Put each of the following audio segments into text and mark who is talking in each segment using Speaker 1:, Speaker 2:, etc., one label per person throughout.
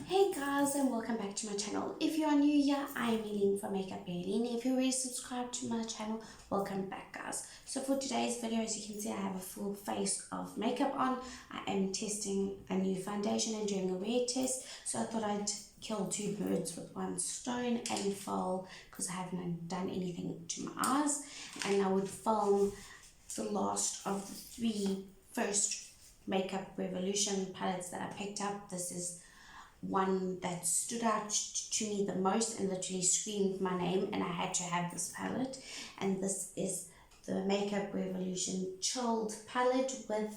Speaker 1: Hey guys, and welcome back to my channel. If you are new here, I am Eileen from Makeup Eileen. If you're already subscribed to my channel, welcome back guys. So for today's video, as you can see, I have a full face of makeup on. I am testing a new foundation and doing a wear test. So I thought I'd kill two birds with one stone and film, because I haven't done anything to my eyes, and I would film the last of the first Makeup Revolution palettes that I picked up. This is one that stood out to me the most and literally screamed my name, and I had to have this palette. And this is the Makeup Revolution chilled palette with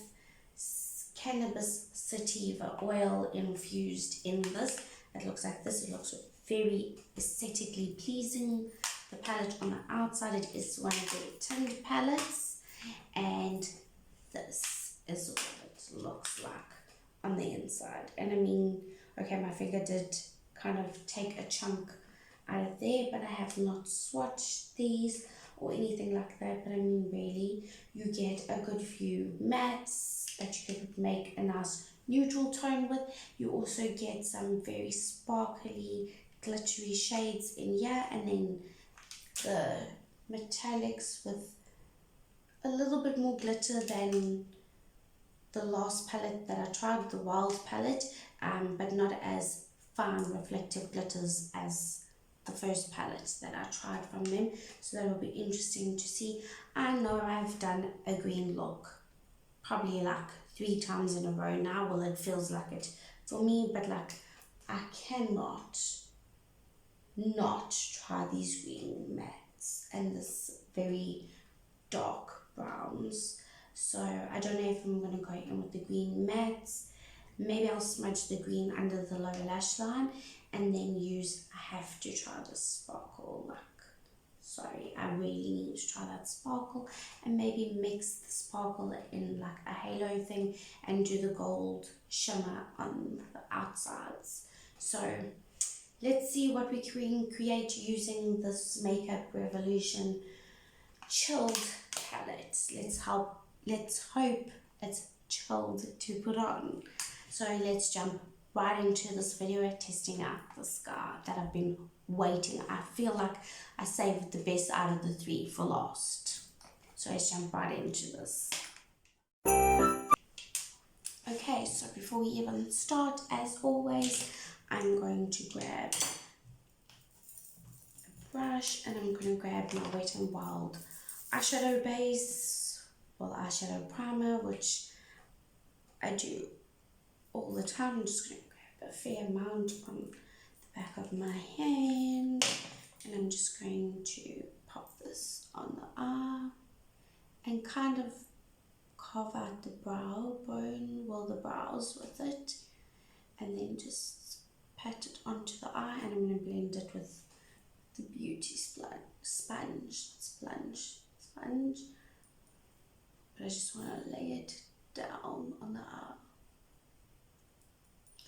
Speaker 1: Cannabis sativa oil infused in this. It looks like this. It looks very aesthetically pleasing. The palette on the outside, it is one of their tinned palettes, and this is what it looks like on the inside. And I mean, okay, my finger did kind of take a chunk out of there, but I have not swatched these or anything like that. But I mean, really, you get a good few mattes that you could make a nice neutral tone with. You also get some very sparkly, glittery shades in here, and then the metallics with a little bit more glitter than the last palette that I tried, the Wild palette, but not as fine reflective glitters as the first palette that I tried from them. So that will be interesting to see. I know I've done a green look probably like 3 times in a row now. Well, it feels like it for me, but like I cannot not try these green mattes and this very dark browns. So I don't know if I'm going to go in with the green mattes. Maybe I'll smudge the green under the lower lash line and then use, I have to try the sparkle look. Sorry, I really need to try that sparkle, and maybe mix the sparkle in like a halo thing and do the gold shimmer on the outsides. So let's see what we can create using this Makeup Revolution chilled palette. Let's hope it's chilled to put on. So let's jump right into this video testing out this guy that I've been waiting. I feel like I saved the best out of the 3 for last. So let's jump right into this. Okay, so before we even start, as always, I'm going to grab a brush and I'm going to grab my Wet n Wild eyeshadow base, well, eyeshadow primer, which I do all the time. I'm just going to grab a fair amount on the back of my hand, and I'm just going to pop this on the eye and kind of carve out the brow bone, well, the brows with it, and then just pat it onto the eye. And I'm going to blend it with the beauty sponge, but I just want to lay it down on the eye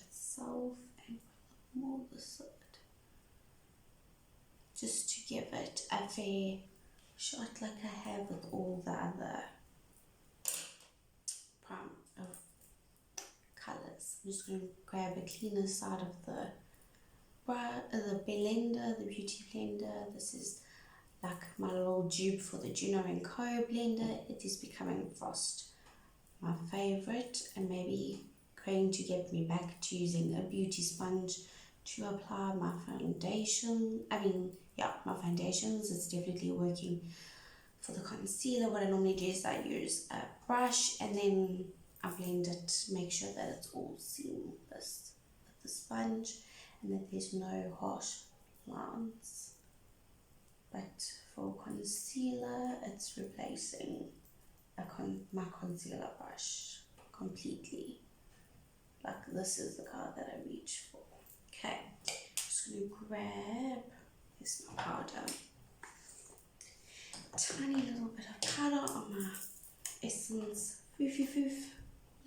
Speaker 1: itself and more this side, just to give it a fair shot like I have with all the other colors. I'm just going to grab a cleaner side of the blender, the beauty blender. This is like my little dupe for the Juno & Co blender. It is becoming fast my favorite, and maybe going to get me back to using a beauty sponge to apply my foundation. My foundations. It's definitely working for the concealer. What I normally do is I use a brush and then I blend it, make sure that it's all seamless with the sponge and that there's no harsh lines. But for concealer, it's replacing my concealer brush completely. Like this is the color that I reach for. Okay, just gonna grab this powder, tiny little bit of powder on my Essence Foof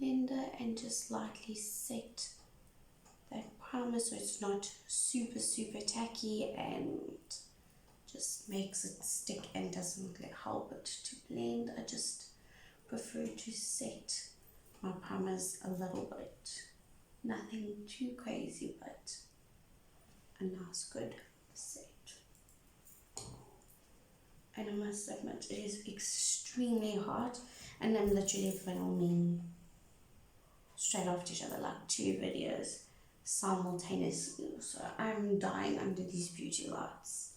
Speaker 1: blender, and just lightly set that primer so it's not super tacky and just makes it stick and doesn't help it to blend. I just prefer to set my primers a little bit, nothing too crazy, but a nice good set. And I must admit, it is extremely hot, and I'm literally filming straight after each other, like 2 videos simultaneously, so I'm dying under these beauty lights.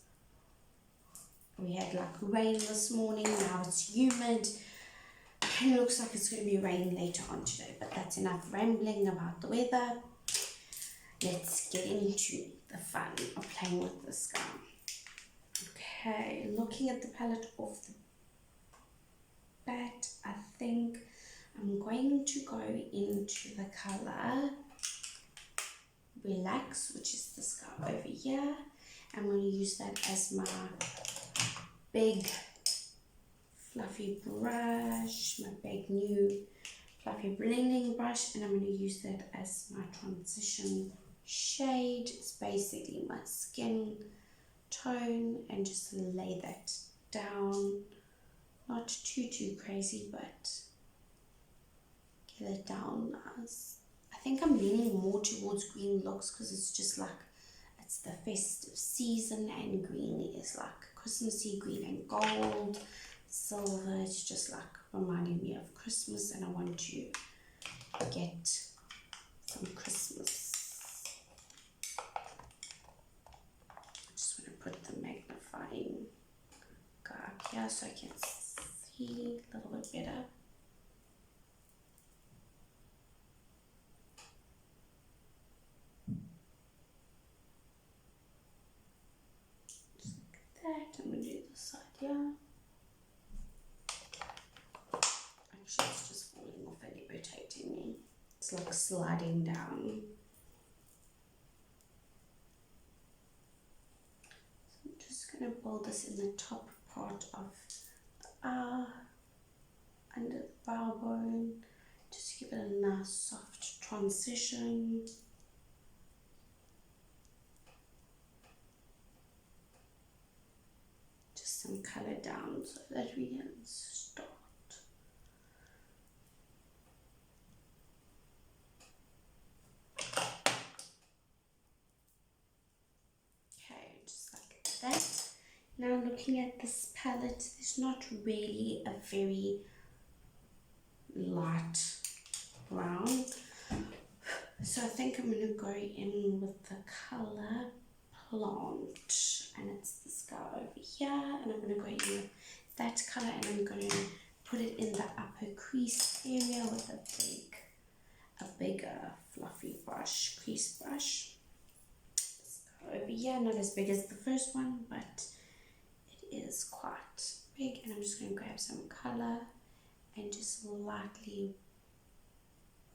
Speaker 1: We had like rain this morning, now it's humid, and it looks like it's going to be raining later on today, but that's enough rambling about the weather. Let's get into the fun of playing with this guy. Okay, looking at the palette off the bat, I think I'm going to go into the color Relax, which is this guy over here. I'm going to use that as my big fluffy brush, my big new fluffy blending brush, and I'm going to use that as my transition shade. It's basically my skin tone, and just lay that down, not too crazy, but get it down nice. I think I'm leaning more towards green looks because it's just like, it's the festive season, and green is like Christmassy, green and gold, silver. It's just like reminding me of Christmas, and I want to get some Christmas. I just want to put the magnifying guy up here so I can see a little bit better. I'm going to do this side here. Actually, it's just falling off and irritating me. It's like sliding down. So I'm just going to build this in the top part of the under the brow bone, just give it a nice soft transition. Some color down so that we can start. Okay, just like that. Now looking at this palette, there's not really a very light brown, so I think I'm going to go in with the color Plant, and it's this guy over here, and I'm going to go in with that color, and I'm going to put it in the upper crease area with a bigger fluffy brush, crease brush. This guy over here, not as big as the first one, but it is quite big, and I'm just going to grab some color and just lightly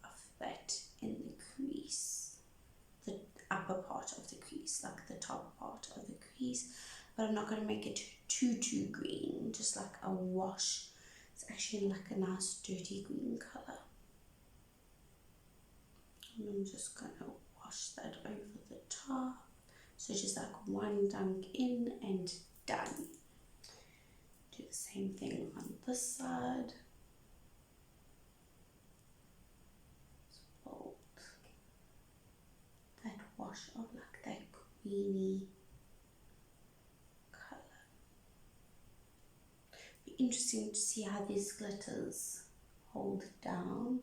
Speaker 1: buff that in the crease, the upper part of the crease, like the top part of the crease, but I'm not going to make it too green, just like a wash. It's actually like a nice dirty green color, and I'm just going to wash that over the top, so just like one dunk in and done. Do the same thing on this side. Fold that wash of like that greeny color. Be interesting to see how these glitters hold down.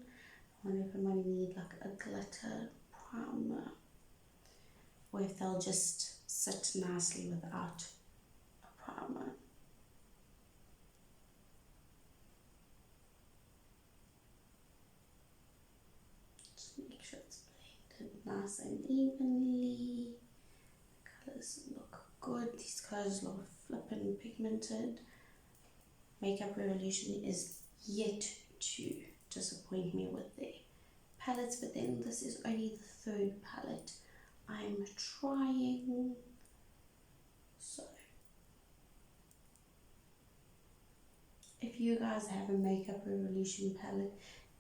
Speaker 1: I wonder if I might need like a glitter primer, or if they'll just sit nicely without a primer. Just make sure it's blended nice and evenly. The colors look good. These colors look flippin' pigmented. Makeup Revolution is yet to disappoint me with their palettes, but then this is only the third palette I'm trying. So if you guys have a Makeup Revolution palette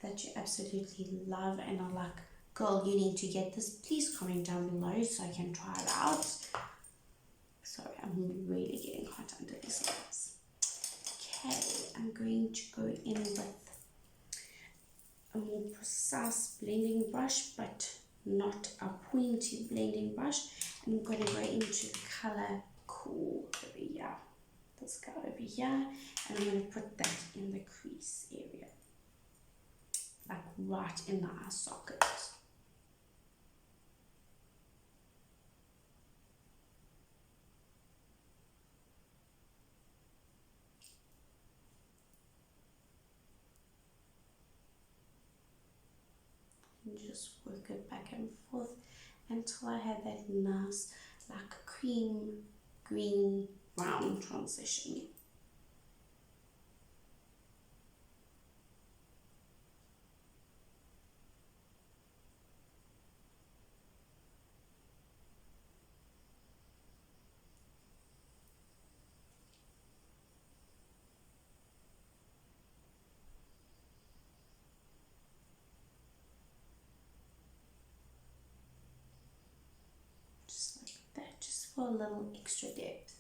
Speaker 1: that you absolutely love and are like, girl, you need to get this, please comment down below so I can try it out. Sorry, I'm really getting hot under these lights. Okay, I'm going to go in with a more precise blending brush, but not a pointy blending brush. And I'm going to go into the color Cool over here, this guy over here, and I'm going to put that in the crease area, like right in the eye socket. And just work it back and forth until I have that nice like cream green brown transition. Just like that, just for a little extra depth.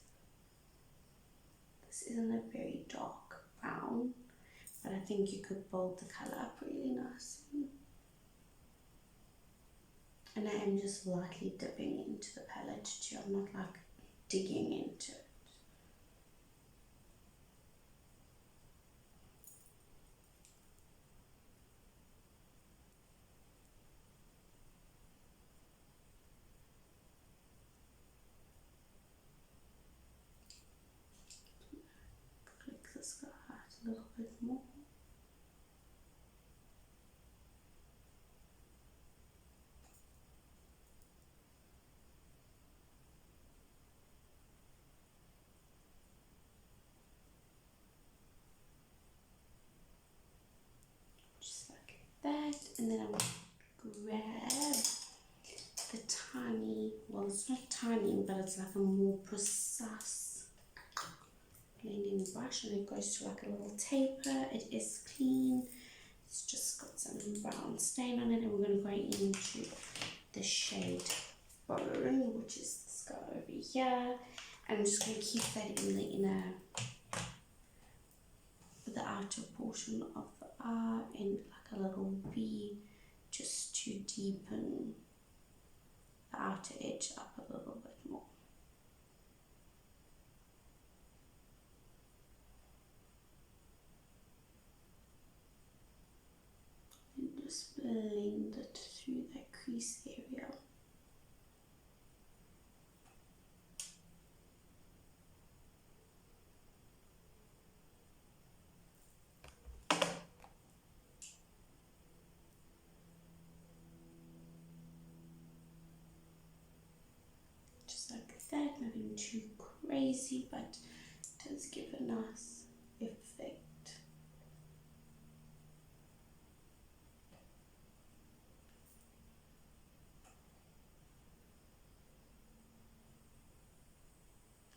Speaker 1: This isn't a very dark brown, but I think you could build the color up really nicely. And I am just lightly dipping into the palette too, I'm not like digging into it. Click this guy out a little bit more. Just like that, and then I'm going to grab the tiny, well it's not tiny, but it's like a more precise blending brush, and it goes to like a little taper. It is clean, it's just got some brown stain on it, and we're going to go into the shade Bone, which is this guy over here, and I'm just going to keep that in the inner, the outer portion of the eye, and like a little V, just to deepen the outer edge up a little bit more. And just blend it through that crease area. Like that, nothing too crazy, but it does give a nice effect.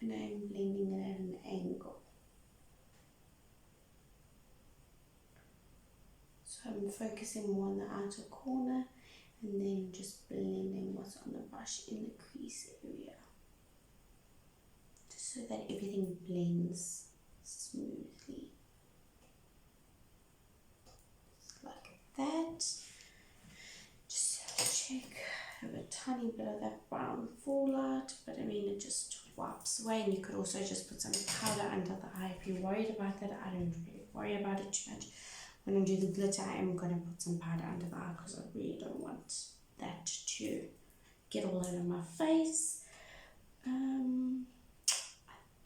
Speaker 1: And I'm blending it at an angle. So I'm focusing more on the outer corner and then just blending what's on the brush in the crease area, just so that everything blends smoothly. Just like that. Just check, I have a tiny bit of that brown fallout, but I mean it just wipes away, and you could also just put some powder under the eye if you're worried about that. I don't really worry about it too much. When I do the glitter, I am going to put some powder under the eye because I really don't want that to get all over my face. I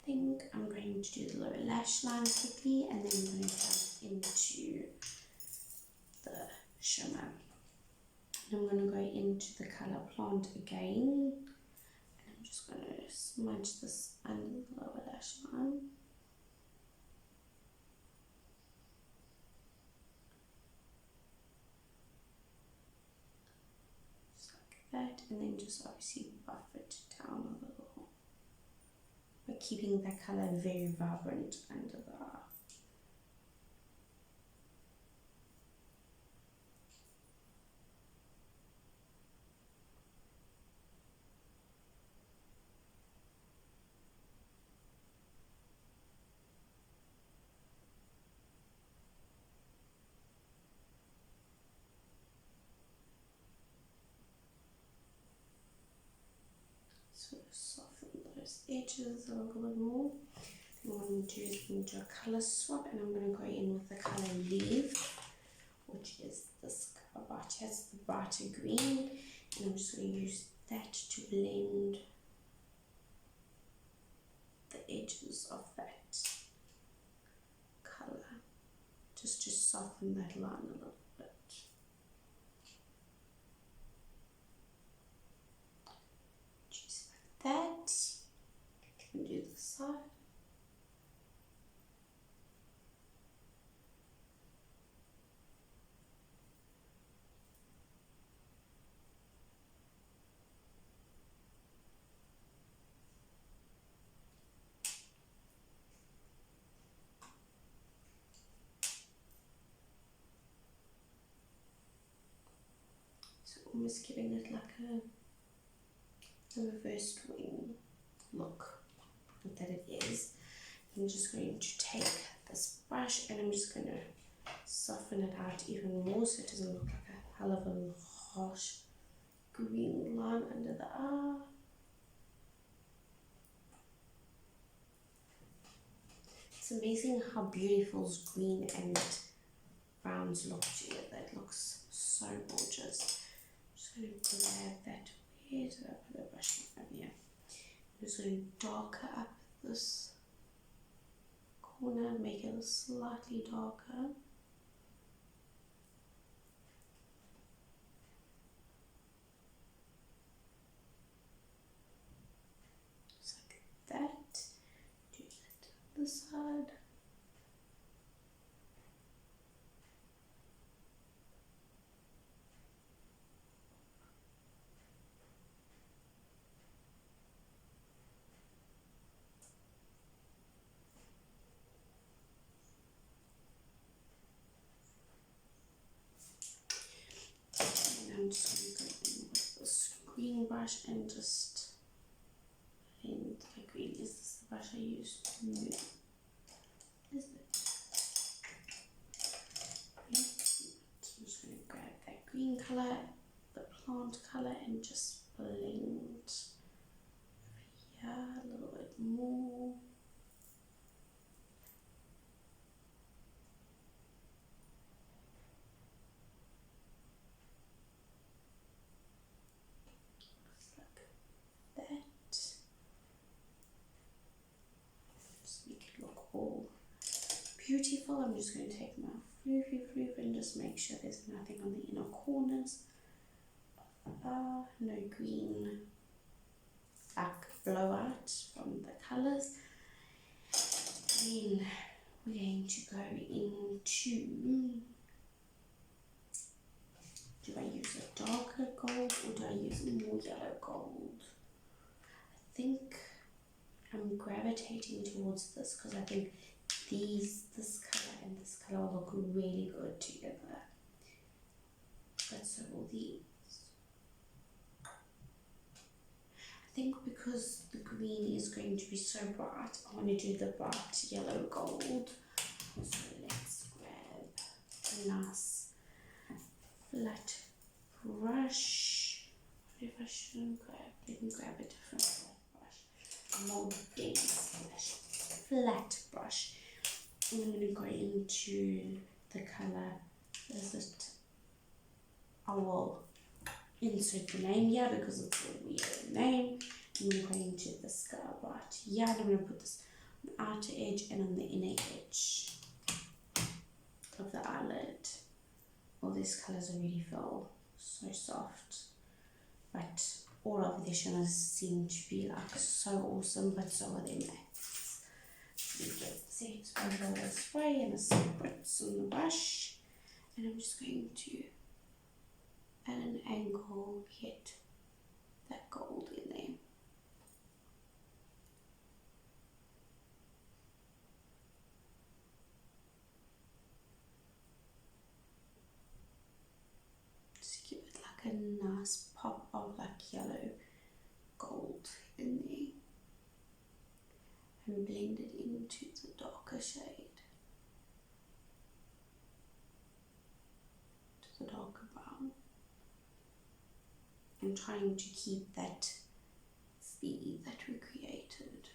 Speaker 1: think I'm going to do the lower lash line quickly, and then I'm going to jump into the shimmer. And I'm going to go into the color Plant again, and I'm just going to smudge this under the lower lash line. That, and then just obviously buff it down a little, but keeping that color very vibrant under the eye. So soften those edges a little bit more. Then what I'm going to do is I'm going to do a colour swap, and I'm going to go in with the colour Leave, which is this colour. It has the brighter green, and I'm just going to use that to blend the edges of that colour, just to soften that line a little bit. Just like that. And do the side. Almost giving it like a reversed wing look that it is. I'm just going to take this brush and I'm just going to soften it out even more so it doesn't look like a hell of a harsh green line under the eye. It's amazing how beautiful green and browns look together. It looks so gorgeous. I'm just going to grab that. Where did I put the brush over here? I'm just going to darker up this corner, make it slightly darker. Just like that. Do that on the side. I'm just going to go in with this green brush and just blend the green. Is this the brush I used? No. Is it? I'm just going to grab that green colour, the plant colour, and just blend here a little bit more. Beautiful. I'm just going to take my floof and just make sure there's nothing on the inner corners. No green black blowout from the colours. Then we're going to go into, do I use a darker gold or do I use a more yellow gold? I think I'm gravitating towards this because I think this colour and this colour will look really good together. But so will these. I think because the green is going to be so bright, I want to do the bright yellow gold. So let's grab a nice flat brush. What if I shouldn't grab? Let me grab a different flat brush. A more dense flat brush. And I'm going to go into the colour. Is it? I will insert the name here because it's a weird name. I'm going to go into the scar right here. And I'm going to put this on the outer edge and on the inner edge of the eyelid. All these colours already feel so soft, but all of the shimmers seem to be like so awesome, but so are their mattes. You get sets over this way and a spritz on the brush, and I'm just going to at an angle get that gold in there. Just give it like a nice pop of like yellow gold in there. And blend it into the darker shade, to the darker brown. I'm trying to keep that be that we created.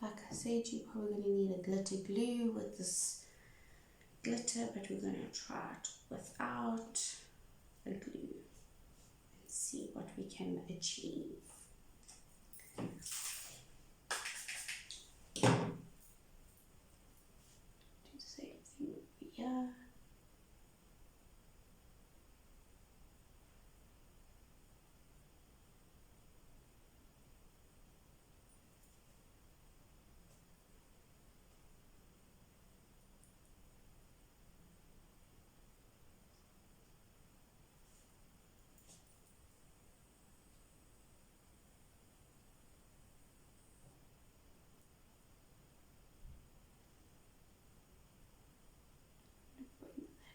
Speaker 1: Like I said, you're probably going to need a glitter glue with this glitter, but we're going to try it without a glue and see what we can achieve. Do the same thing over here.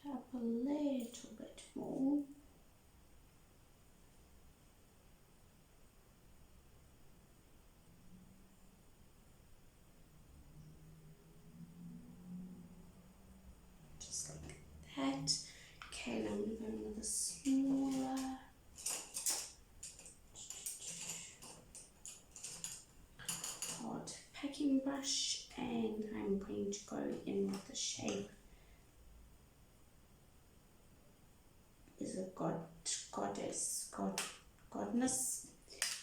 Speaker 1: Up a little bit more. Just like that. Okay, now I'm going to go in with a smaller hard packing brush, and I'm going to go in with the shape is a godness,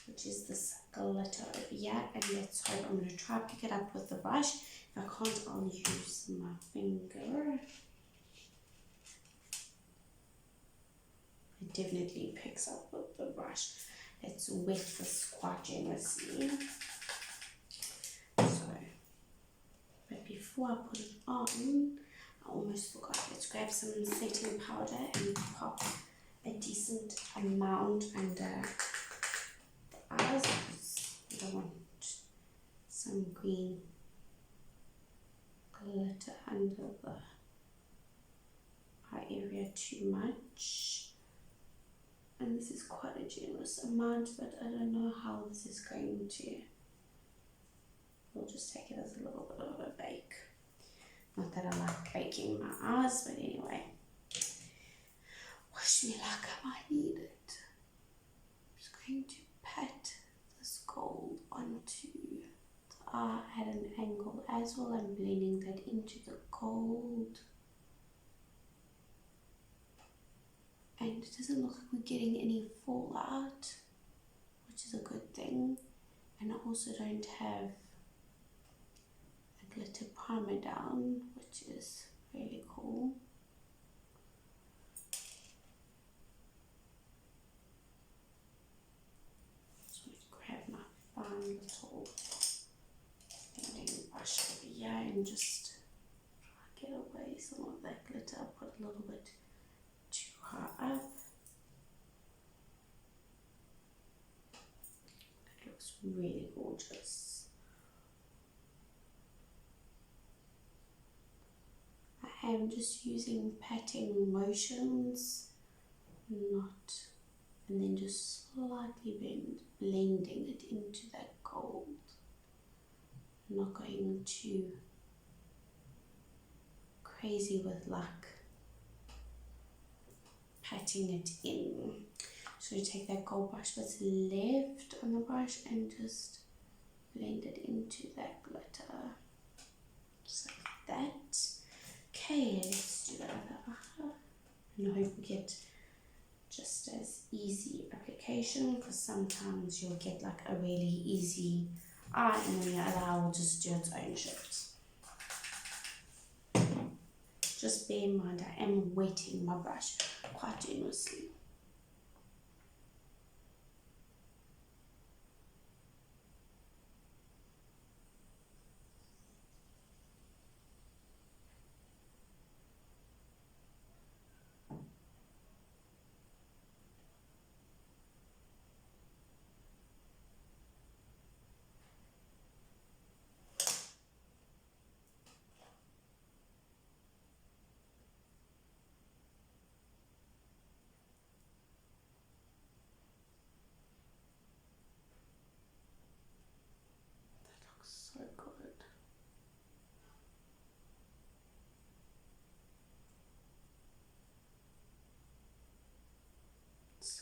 Speaker 1: which is this glitter over here, and let's hope. I'm going to try pick it up with the brush. If I can't, I'll use my finger. It definitely picks up with the brush. Let's wet this quite generously. So, but before I put it on, I almost forgot. Let's grab some setting powder and pop a decent amount under the eyes, because I don't want some green glitter under the eye area too much. And this is quite a generous amount, but I don't know how this is going to. We'll just take it as a little bit of a bake. Not that I like baking my eyes, but anyway. Wish me luck, I might need it. I'm just going to pat this gold onto the eye at an angle as well. I'm blending that into the gold. And it doesn't look like we're getting any fallout, which is a good thing. And I also don't have a glitter primer down, which is really cool. So I'm going to grab my fine little blending brush over here and just try to get away some of that glitter. I put a little bit too high up. It looks really gorgeous. I am just using patting motions, and then just slightly blending it into that gold. I'm not going too crazy with like patting it in. So you take that gold brush that's left on the brush and just blend it into that glitter, just like that. Okay, let's do that other eye, and I hope we get just as easy application, because sometimes you'll get like a really easy eye and then the other eye will just do its own shit. Just bear in mind, I am wetting my brush quite generously.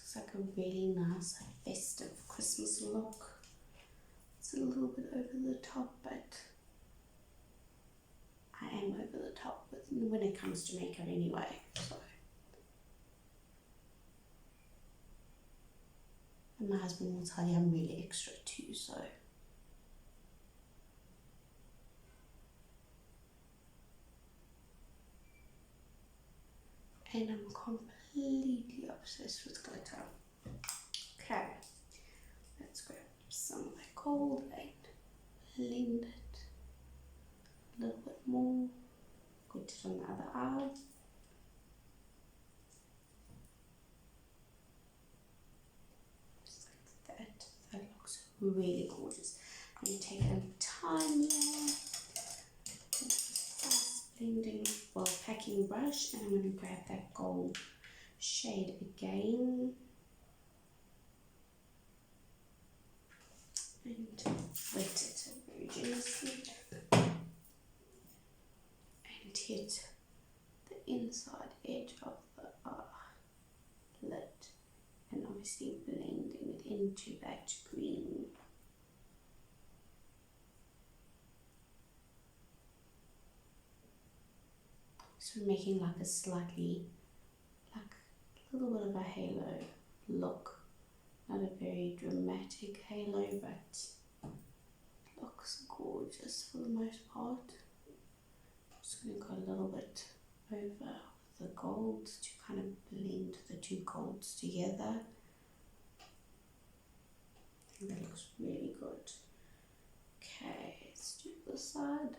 Speaker 1: Looks like a really nice festive Christmas look. It's a little bit over the top, but I am over the top when it comes to makeup anyway. So, and my husband will tell you I'm really extra too, so. And I'm completely obsessed with glitter. Okay, let's grab some of that gold and blend it a little bit more. Put it on the other eye. Just like that. That looks really gorgeous. I'm going to take a tiny fast blending, well, packing brush, and I'm going to grab that gold shade again. And wet it very generously and hit the inside edge of the lid, and obviously blending it into that green. So making like a slightly, like a little bit of a halo look. Not a very dramatic halo, but it looks gorgeous for the most part. I'm just going to go a little bit over the golds to kind of blend the two golds together. I think that looks really good. Okay, let's do this side.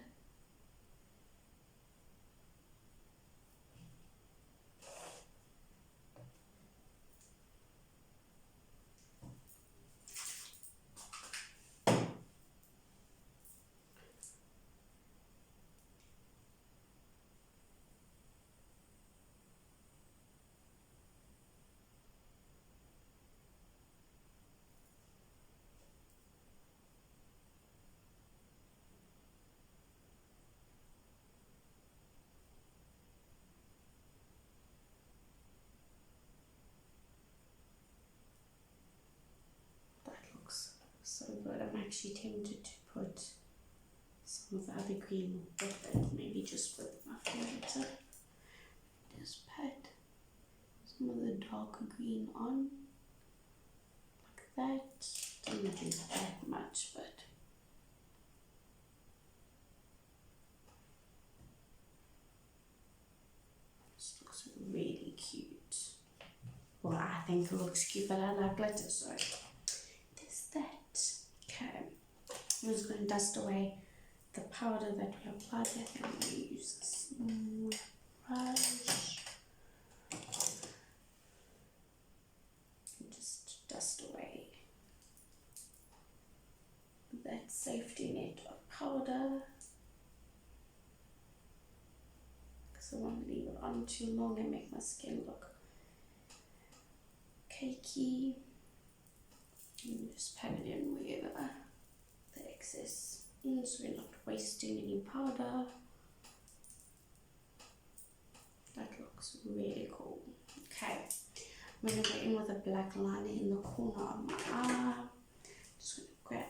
Speaker 1: So good. I'm actually tempted to put some of the other green with it, maybe just with my finger. Just pat some of the darker green on, like that. Don't do that much, but this looks really cute. Well, I think it looks cute, but I like glitter, so there's that. Okay, I'm just going to dust away the powder that we applied. I think I'm going to use a small brush and just dust away that safety net of powder, because I won't leave it on too long and make my skin look cakey. And just pat it in wherever the excess is, so we're not wasting any powder. That looks really cool. Okay, I'm going to go in with a black liner in the corner of my eye. Just going to grab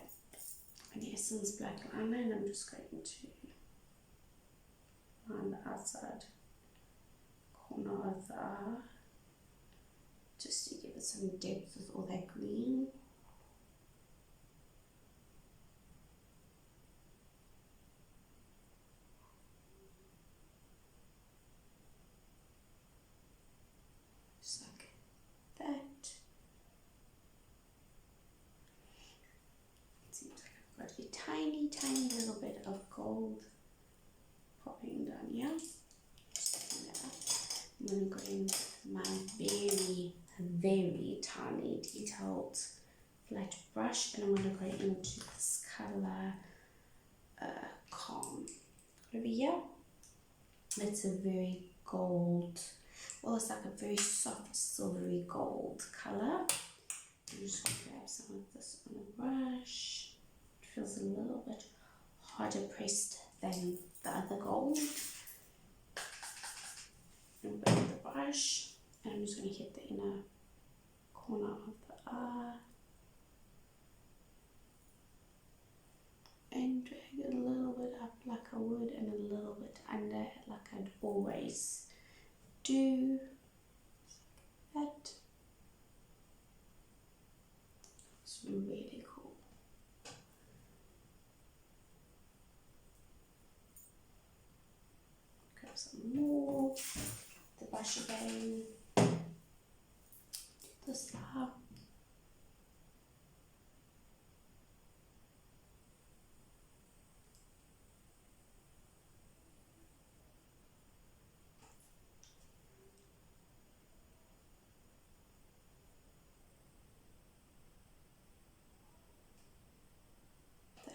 Speaker 1: an Essence black liner, and I'm just going to line the outside corner of the eye, just to give it some depth with all that green. Just like that. It seems like I've got a tiny little bit of gold popping down here. Just that up. I'm going to go in with my very tiny detailed flat brush, and I'm going to go into this color Calm over here. It's a very gold, well, it's like a very soft silvery gold color. I'm just going to grab some of this on a brush. It feels a little bit harder pressed than the other gold. And grab the brush, and I'm just going to hit the inner corner of the eye and drag it a little bit up like I would and a little bit under like I'd always do. That it's really cool. Grab some more, the brush again, do this now.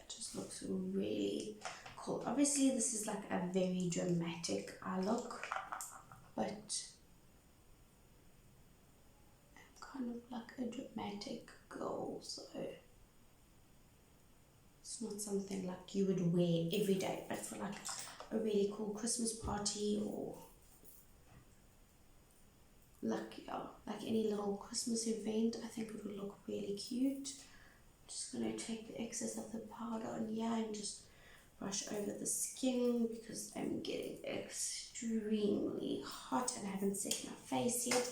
Speaker 1: Just looks really cool. Obviously this is like a very dramatic eye look, but I'm kind of like a dramatic girl, so it's not something like you would wear every day, but for like a really cool Christmas party or like any little Christmas event, I think it would look really cute. Just going to take the excess of the powder on here and just brush over the skin because I'm getting extremely hot and I haven't set my face yet.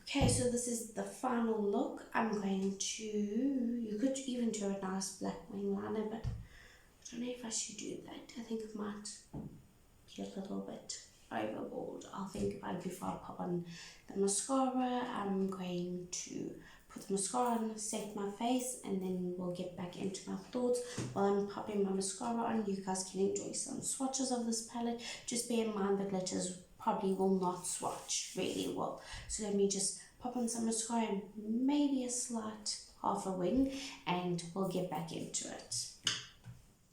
Speaker 1: Okay, so this is the final look. I'm going to, you could even do a nice black wing liner, but I don't know if I should do that. I think it might be a little bit overboard. I'll think about it before I pop on the mascara. I'm going to put the mascara on, set my face, and then we'll get back into my thoughts. While I'm popping my mascara on, you guys can enjoy some swatches of this palette. Just bear in mind the glitters probably will not swatch really well. So let me just pop on some mascara and maybe a slight half a wing, and we'll get back into it.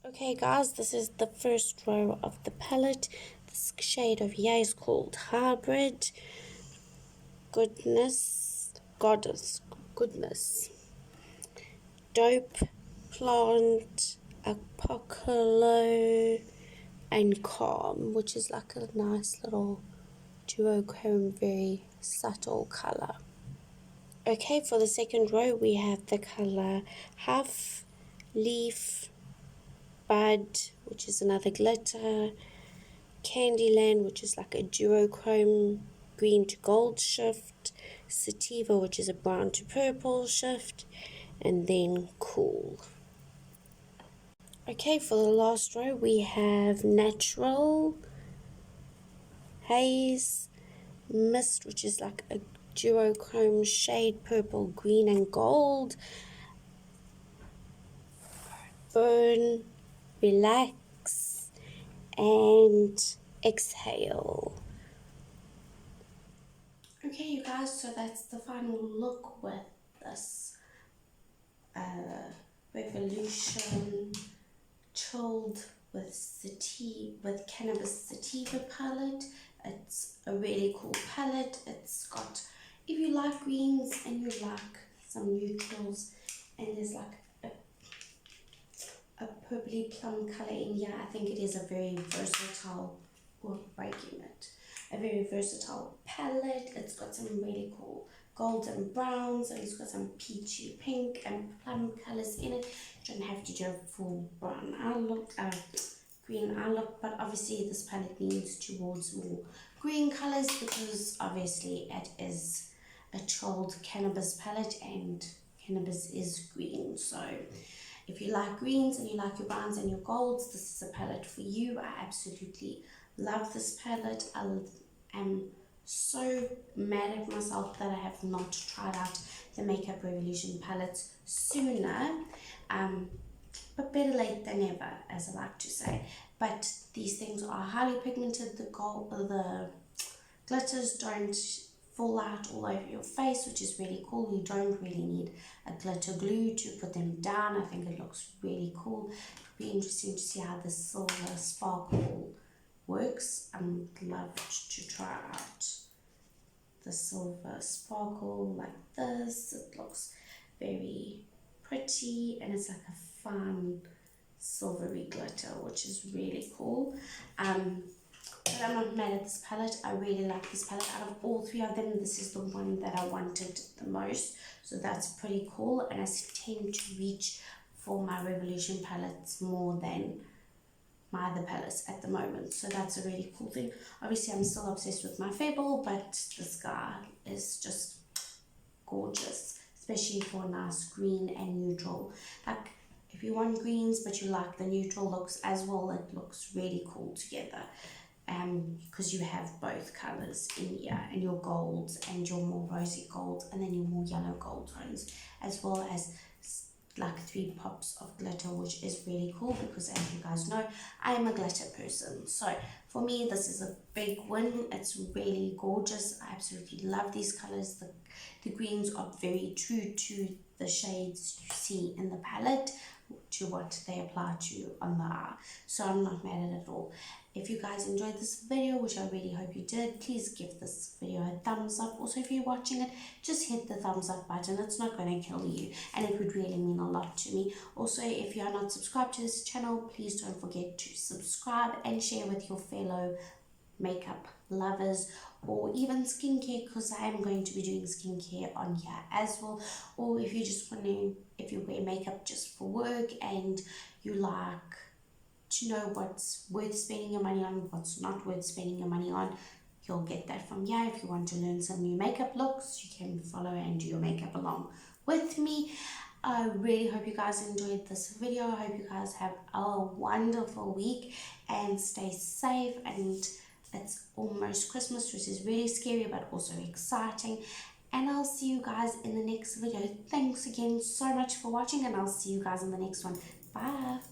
Speaker 1: Okay guys, this is the first row of the palette. This shade of here is called Hybrid. Goddess, Dope, Plant, Apocalo, and Calm, which is like a nice little duochrome, very subtle color. Okay, for the second row we have the color Huff, Leaf, Bud, which is another glitter, Candyland, which is like a duochrome green to gold shift, Sativa, which is a brown to purple shift, and then Cool. Okay, for the last row we have Natural, Haze, Mist, which is like a duochrome shade, purple, green, and gold, Burn, Relax, and Exhale. Okay you guys, so that's the final look with this Revolution chilled with Cannabis Sativa palette. It's a really cool palette. It's got, if you like greens and you like some neutrals, and there's like a purpley plum color in here, I think it is a very versatile, a very versatile palette. It's got some really cool golds and browns, and it's got some peachy pink and plum colors in it. You don't have to do a full brown eye look, green eye look, but obviously this palette leans towards more green colors because obviously it is a chilled cannabis palette and cannabis is green. So if you like greens and you like your browns and your golds, this is a palette for you. I absolutely love this palette. I am so mad at myself that I have not tried out the Makeup Revolution palettes sooner, but better late than never, as I like to say. But these things are highly pigmented. The glitters don't fall out all over your face, which is really cool. You don't really need a glitter glue to put them down. I think it looks really cool. It'll be interesting to see how the silver sparkle works. I would love to try out the silver sparkle like this. It looks very pretty and it's like a fun silvery glitter, which is really cool. But I'm not mad at this palette. I really like this palette. Out of all three of them, this is the one that I wanted the most. So that's pretty cool. And I tend to reach for my Revolution palettes more than my other palettes at the moment. So that's a really cool thing. Obviously, I'm still obsessed with my Febble, but this guy is just gorgeous, especially for a nice green and neutral. Like, if you want greens but you like the neutral looks as well, it looks really cool together. Because you have both colors in here, and your golds and your more rosy golds, and then your more yellow gold tones, as well as like 3 pops of glitter, which is really cool because, as you guys know, I am a glitter person. So for me, this is a big win. It's really gorgeous. I absolutely love these colors. The greens are very true to the shades you see in the palette, to what they apply to on the eye. So I'm not mad at it at all. If you guys enjoyed this video, which I really hope you did, please give this video a thumbs up. Also, if you're watching it, just hit the thumbs up button. It's not going to kill you, and it would really mean a lot to me. Also, if you are not subscribed to this channel, please don't forget to subscribe and share with your fellow makeup lovers, or even skincare, because I am going to be doing skincare on here as well. Or if you just want to, if you wear makeup just for work and you like to know what's worth spending your money on, what's not worth spending your money on, you'll get that from here. If you want to learn some new makeup looks, you can follow and do your makeup along with me. I really hope you guys enjoyed this video. I hope you guys have a wonderful week and stay safe. And it's almost Christmas, which is really scary but also exciting. And I'll see you guys in the next video. Thanks again so much for watching, and I'll see you guys in the next one. Bye.